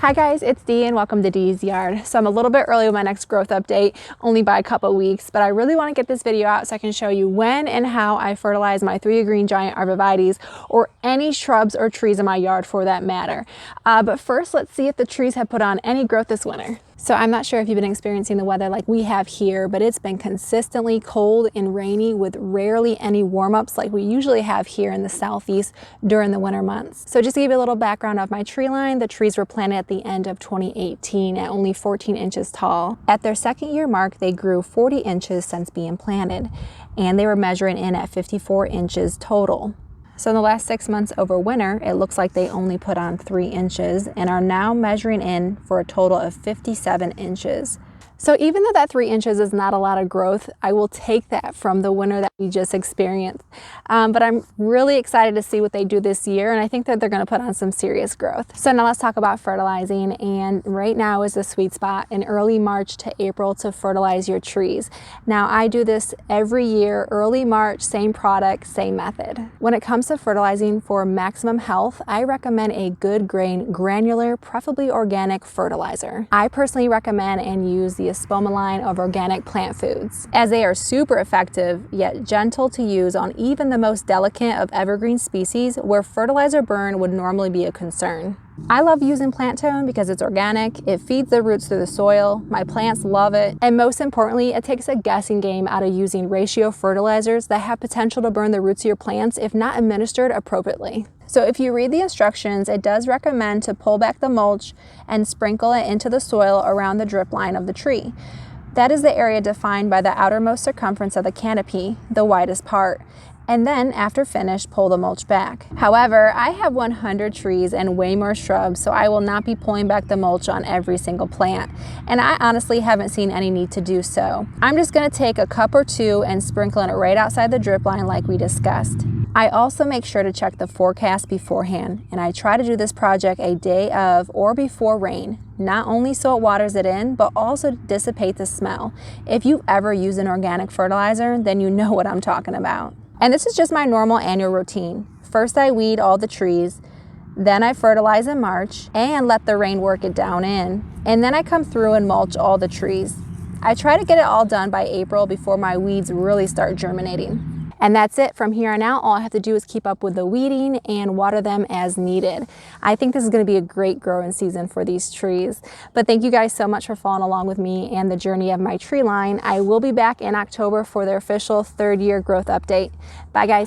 Hi guys, it's Dee and welcome to Dee's Yard. So I'm a little bit early with my next growth update, only by a couple weeks, but I really want to get this video out so I can show you when and how I fertilize my Thuja Green Giant Arborvitae or any shrubs or trees in my yard for that matter. But first, let's see if the trees have put on any growth this winter. So I'm not sure if you've been experiencing the weather like we have here, but it's been consistently cold and rainy with rarely any warm-ups like we usually have here in the southeast during the winter months. So just to give you a little background of my tree line, the trees were planted at the end of 2018 at only 14 inches tall. At their second year mark, they grew 40 inches since being planted, and they were measuring in at 54 inches total. So in the last 6 months over winter, it looks like they only put on 3 inches and are now measuring in for a total of 57 inches. So even though that 3 inches is not a lot of growth, I will take that from the winter that we just experienced. But I'm really excited to see what they do this year, and I think that they're going to put on some serious growth. So now let's talk about fertilizing, and right now is the sweet spot in early March to April to fertilize your trees. Now I do this every year, early March, same product, same method. When it comes to fertilizing for maximum health, I recommend a good grain, granular, preferably organic fertilizer. I personally recommend and use the Espoma line of organic plant foods, as they are super effective yet gentle to use on even the most delicate of evergreen species where fertilizer burn would normally be a concern. I love using plant tone because it's organic, it feeds the roots through the soil, my plants love it, and most importantly, it takes a guessing game out of using ratio fertilizers that have potential to burn the roots of your plants if not administered appropriately. So if you read the instructions, it does recommend to pull back the mulch and sprinkle it into the soil around the drip line of the tree. That is the area defined by the outermost circumference of the canopy, the widest part. And then after finished, pull the mulch back. However, I have 100 trees and way more shrubs, so I will not be pulling back the mulch on every single plant. And I honestly haven't seen any need to do so. I'm just gonna take a cup or two and sprinkle it right outside the drip line like we discussed. I also make sure to check the forecast beforehand, and I try to do this project a day of or before rain, not only so it waters it in, but also to dissipate the smell. If you've ever used an organic fertilizer, then you know what I'm talking about. And this is just my normal annual routine. First I weed all the trees, then I fertilize in March and let the rain work it down in, and then I come through and mulch all the trees. I try to get it all done by April before my weeds really start germinating. And that's it. From here on out, all I have to do is keep up with the weeding and water them as needed. I think this is going to be a great growing season for these trees. But thank you guys so much for following along with me and the journey of my tree line. I will be back in October for their official 3rd year growth update. Bye guys.